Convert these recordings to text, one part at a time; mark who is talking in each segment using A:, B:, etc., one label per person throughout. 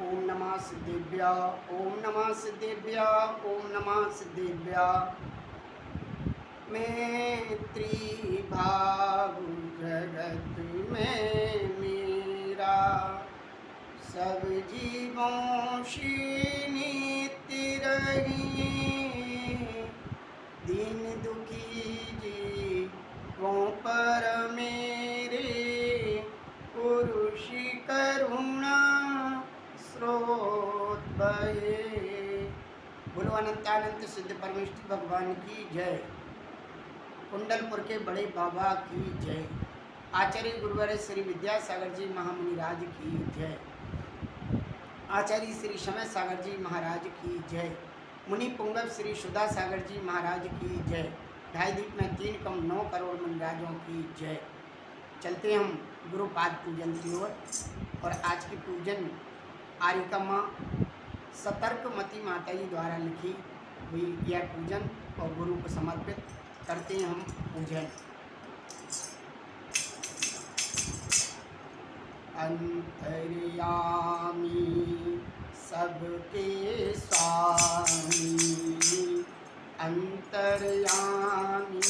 A: ओम नमः सिद्धेभ्य ओम नमः सिद्धेभ्य ओम नमः सिद्धेभ्य। मैत्री भाव जगत में मेरा, सब जीवों से नित्य रही। दीन दुखी जीवों पर मेरे पुरुष करुणा स्रोत बहे। बोलो अनंतानंत सिद्ध परमेश्वर भगवान की जय। कुंडलपुर के बड़े बाबा की जय। आचार्य गुरुवर श्री विद्यासागर जी महामुनिराज की जय। आचार्य श्री समय सागर जी महाराज की जय। मुनि पुंगव श्री सुधा सागर जी महाराज की जय। ढाई दीप में 3 कम 9 करोड़ मुनिराजों की जय। चलते हम गुरुपाद पूजन की ओर। और आज की पूजन आरिका माँ सतर्कमती माता जी द्वारा लिखी हुई यह पूजन और गुरु को समर्पित करते हैं हम पूजन। अंतर्यामी सबके स्वामी, अंतर्यामी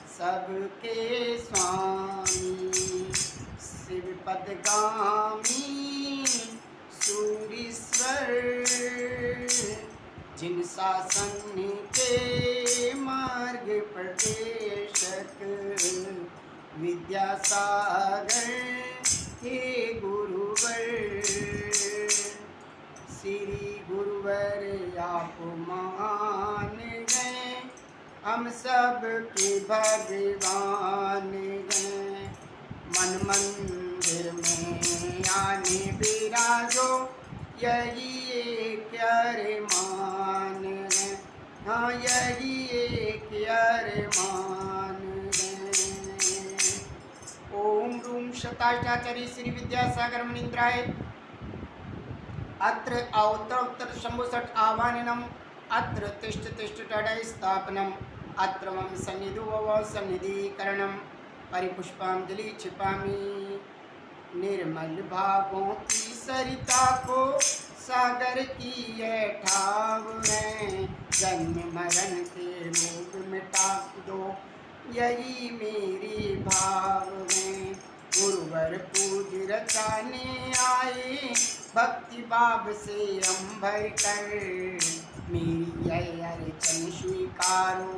A: सबके स्वामी, शिवपदगामी सूरीश्वर, जिन शासन के मार्ग प्रदेशक विद्यासागर हे गुरुवर। श्री गुरुवर आप मान गए, हम सब के भगवान गए। मन मंदिर में आने विराजो, यही एक अरमान है। हाँ यही एक अरमान है। ओम रूम शताष्टाचार्य श्री विद्यासागर मुनीन्द्राय अत्र अवतरोत्तर शंभुषट आह्वानिनम, अत्र तिष्ठ तिष्ठ टडय स्थापनम, अत्र मम सन्निधो भव सन्निधिकरणम। परिपुष्पांजलि छिपामी, निर्मल भावों की सरिता को सागर की यह ठाव है। जन्म मरण के रोग मिटा दो, यही मेरी भाव है। गुरुवर पूज रचाने आए, भक्ति भाव से अंबर कर। मेरी यह अर्चन स्वीकारो,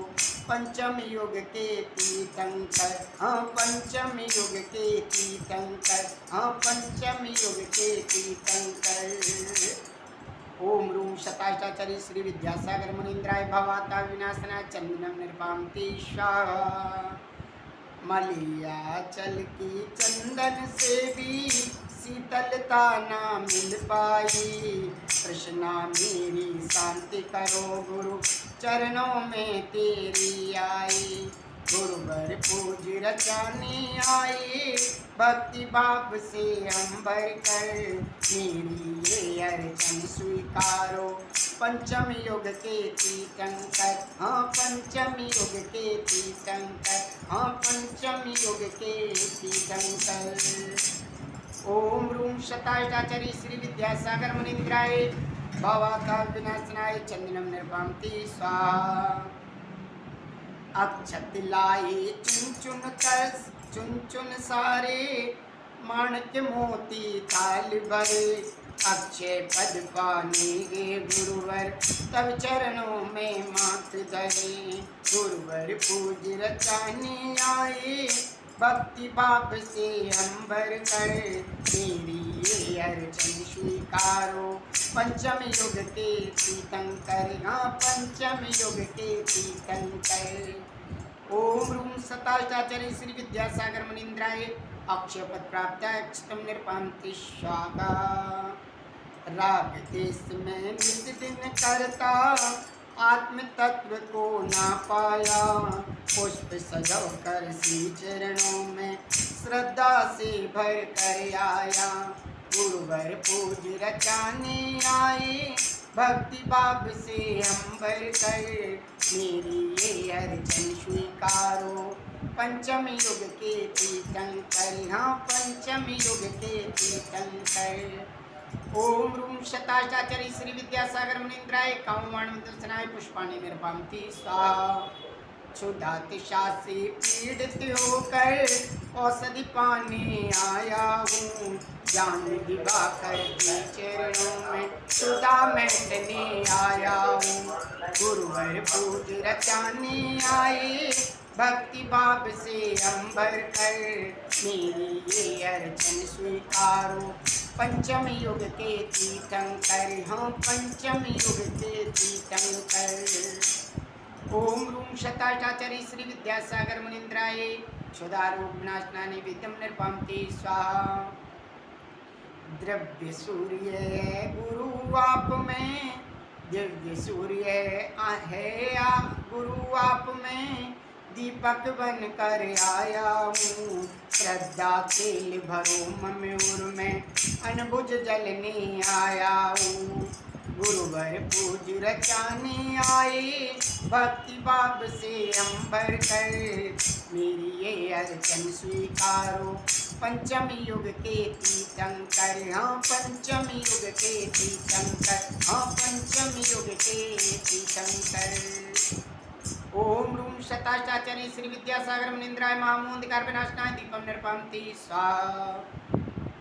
A: पंचम युग के तीर्थंकर। हाँ पंचम युग के तीर्थंकर, हाँ पंचम युग के तीर्थंकर। ओम रूम शताष्टाचार्य श्री विद्यासागर मुनीन्द्राय भवाता विनाशना चंदनम निर्पामती स्वाहा। मलयाचल की चंदन से भी शीतलता ना मिल पाई। कृष्णा मेरी शांति करो गुरु, चरणों में तेरी आई। गुरुवर पूज रचाने आए, भक्ति भाव से अंबर कर। मेरी ये अर्चन स्वीकारो, पंचम युग के तीर्थंकर। हाँ पंचम युग के तीर्थंकर, हाँ पंचम युग के तीर्थंकर। ओम रूम शताष्टाचार्य श्री विद्यासागर मुनीन्द्राय भवाता विनाशनाय चंदनम निर्पामती स्वाहा। अक्षत लाए चुन चुन कर चुन चुन सारे, माणक मोती थाल भरे। अक्षय पद पाने गे गुरुवर, तब चरणों में माथ धरे। गुरुवर पूज रचाने आए, भक्ति भाव से अंबर कर। मेरी ये अर्चन स्वीकारो, पंचम युग के तीर्थंकर। हाँ पंचम युग के तीर्थंकर। ओम रूम सताष्टाचार्य श्री विद्यासागर मुनीन्द्राय अक्षय पद प्राप्त अक्षतम निर्पामती स्वाहा। राग देश में नित दिन करता, आत्म तत्व को ना पाया। पुष्प सजो कर श्री चरणों में, श्रद्धा से भर कर आया। गुरुवर पूज रचाने आए, भक्ति भाव से अंबर कर। मेरी ये अर्चन स्वीकारो, पंचम युग के तीर्थंकर। हाँ पंचम युग के तीर्थंकर। ओम रूम शताचार्य श्री विद्यासागर मुनीन्द्राय कामवाण दर्शनाय पुष्पाणि निर्पामति स्वाहा। क्षुधातिशा से पीड़ित होकर औषधि पाने आया हूँ, ज्ञान दिवाकर के चरणों में सुधा मैंटने आया हूँ। गुरुवर पूज रचाने आए भक्ति भाव से अंबर कर, मेरी ये अर्चन स्वीकारो पंचम युग के तीर्थंकर। हाँ पंचम युग के तीर्थंकर। ओम रूम शताचार्य श्री विद्यासागर मुनीन्द्राय क्षुधारोग विनाशनानि विद्यम निर्पामति स्वाहा। द्रव्य सूर्य गुरु आप में, दिव्य सूर्य है गुरु आप में, दीपक बन कर आया हूँ। श्रद्धा तेल भरो मयूर में, अनबुझ जलने आया हूँ। गुरुवर पूज रचाने आए भक्ति भाव से अंबर कर, मेरी ये अर्चन स्वीकारो पंचम युग के तीर्थंकर। हाँ पंचम युग के तीर्थंकर। हाँ पंचम युग के तीर्थंकर। ओम रूम शताचार्य श्री विद्यासागर मुनीन्द्राय महामूंदिकार विनाशनाय दीपम निर्पामति स्वाहा।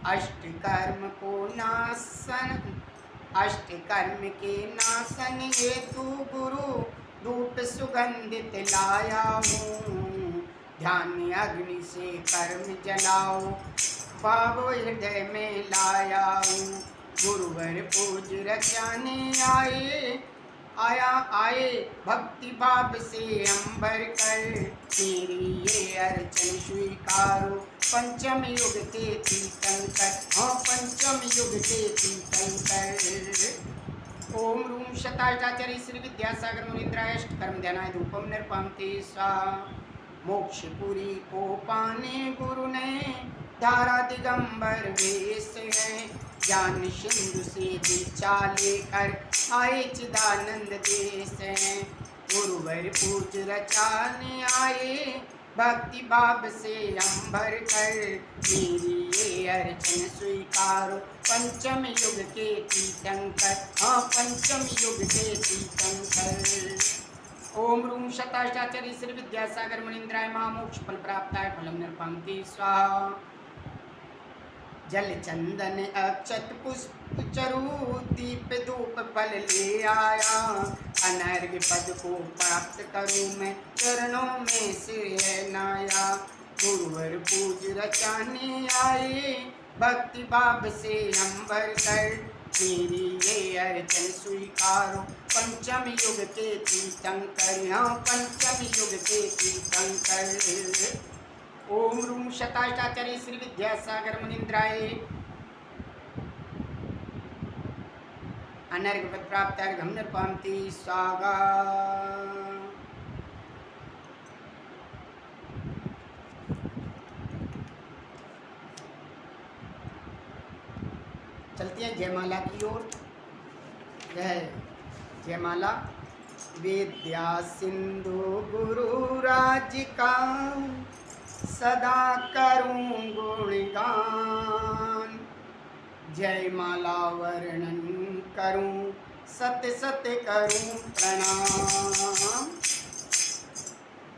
A: अष्ट कर्म को नाशन, अष्ट कर्म के नाशन हेतु गुरु धूप सुगंधित लाया हूँ। ध्यान अग्नि से कर्म जलाओ भाव हृदय में लाया हूँ। गुरुवर पूज रचाने आए भक्ति भाव से अंबर कर, मेरी ये अर्चन स्वीकारो पंचम युग के तीर्थंकर। हाँ पंचम युग के तीर्थंकर। ओम रूम शताचार्य श्री विद्यासागर मुनीन्द्राय कर्म ध्यानाय धूपम निर्पामति स्वाहा। मोक्षपुरी को पाने गुरु ने धारा दिगंबर वेश है, ज्ञान सिंधु से दीक्षा लेकर आए चिदानंद देश हैं। गुरुवर पूज रचाने आए भक्ति भाव से अंबर कर, मेरी ये अर्चन स्वीकारो पंचम युग के तीर्थंकर। हाँ पंचम युग के तीर्थंकर। ओम रूम शताचार्य श्री विद्यासागर मुनीन्द्राय महामोक्ष फल प्राप्ताय फलम निर्पामति स्वाहा। जल चंदन अक्षत पुष्प चरु दीप धूप फल ले आया, अनर्घ्य पद को प्राप्त करूं मैं चरणों में सिर नाया। गुरुवर पूज रचाने आए भक्ति भाव से अंबर कर, मेरी ये अर्चन स्वीकारो पंचम युग के तीर्थंकर। हाँ पंचम युग के तीर्थंकर। ओम रूम शताचार्य श्री विद्यासागर मुनीन्द्राय अनर्घ्य पद प्राप्त अर्घ्यम निर्पामति स्वाहा। चलते हैं जयमाला की ओर। जयमाला। विद्या सिंधु गुरु राज का सदा करूं गुणगान, जयमाला वर्णन करूं सत सत करूं प्रणाम।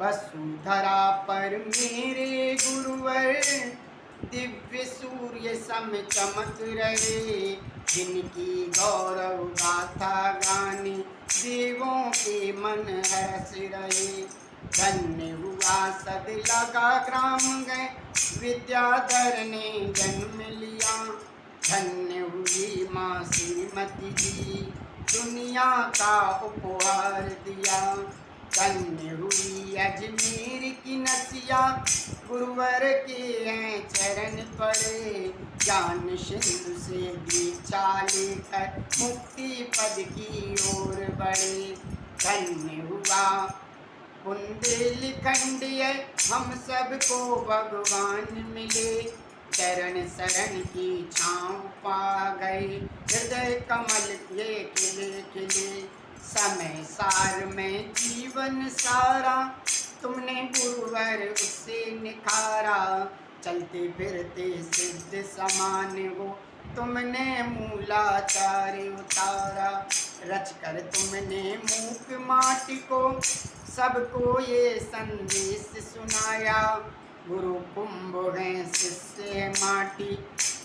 A: वसुधरा पर मेरे गुरुवर दिव्य सूर्य सम चमक रहे, जिनकी गौरव गाथा गाने देवों के मन हर्ष रहे। धन्य हुआ सद लगा ग्राम गए विद्याधर ने जन्म लिया, धन्य हुई माँ श्रीमती जी दुनिया का उपहार दिया। धन्य हुई अजमेर की नसिया गुरुवर के हैं चरण पड़े, ज्ञान सिंधु से दीक्षा लेकर मुक्ति पद की ओर बढ़े। धन्य हुआ बुंदेलखंड हम सबको भगवान मिले, चरण शरण की छाँव पा गए हृदय कमल ये खिले खिले। समय सार में जीवन सारा तुमने गुरुवर उससे निखारा, चलते फिरते सिद्ध समान हो तुमने मूलाचार्य उतारा, रच कर तुमने मूक माटी को सबको ये संदेश सुनाया। गुरु कुंभ है शिष्य है माटी,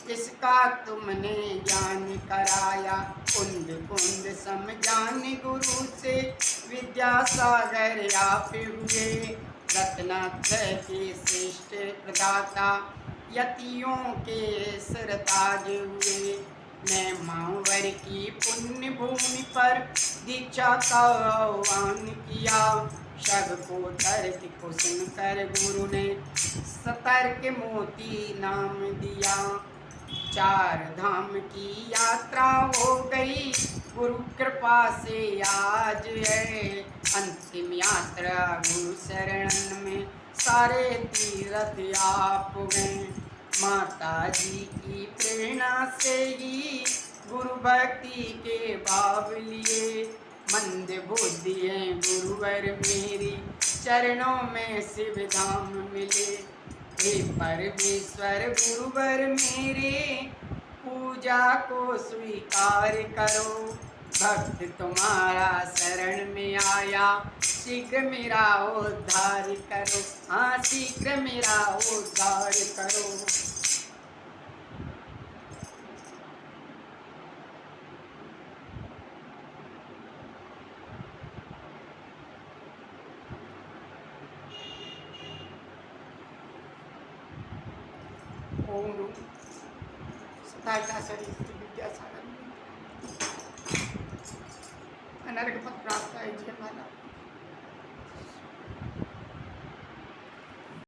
A: इसका तुमने ज्ञान कराया। कुंद कुंद समझान गुरु से विद्यासागर आप हुए। रत्नात्रय के श्रेष्ठ प्रदाता, यतियों के सरताज हुए। मैं मांवर की पुण्य भूमि पर दीक्षा का आह्वान किया। सबको तर्क को सुनकर गुरु ने सतर्क मोती नाम दिया। चार धाम की यात्रा हो गई गुरु कृपा से आज है। अंतिम यात्रा गुरु शरण में सारे तीर्थ आप गए। माता जी की प्रेरणा से ही गुरु भक्ति के भाव लिए। मंद बुद्धि है गुरुवर मेरी, चरणों में शिव धाम मिले। हे परमेश्वर गुरुवर मेरे, पूजा को स्वीकार करो। भक्त तुम्हारा शरण में आया, शीघ्र मेरा उद्धार करो। हाँ, शीघ्र मेरा उद्धार करो। ओम सहायता शरीर विद्यासागर अनर्घ पद प्राप्त है जय माला।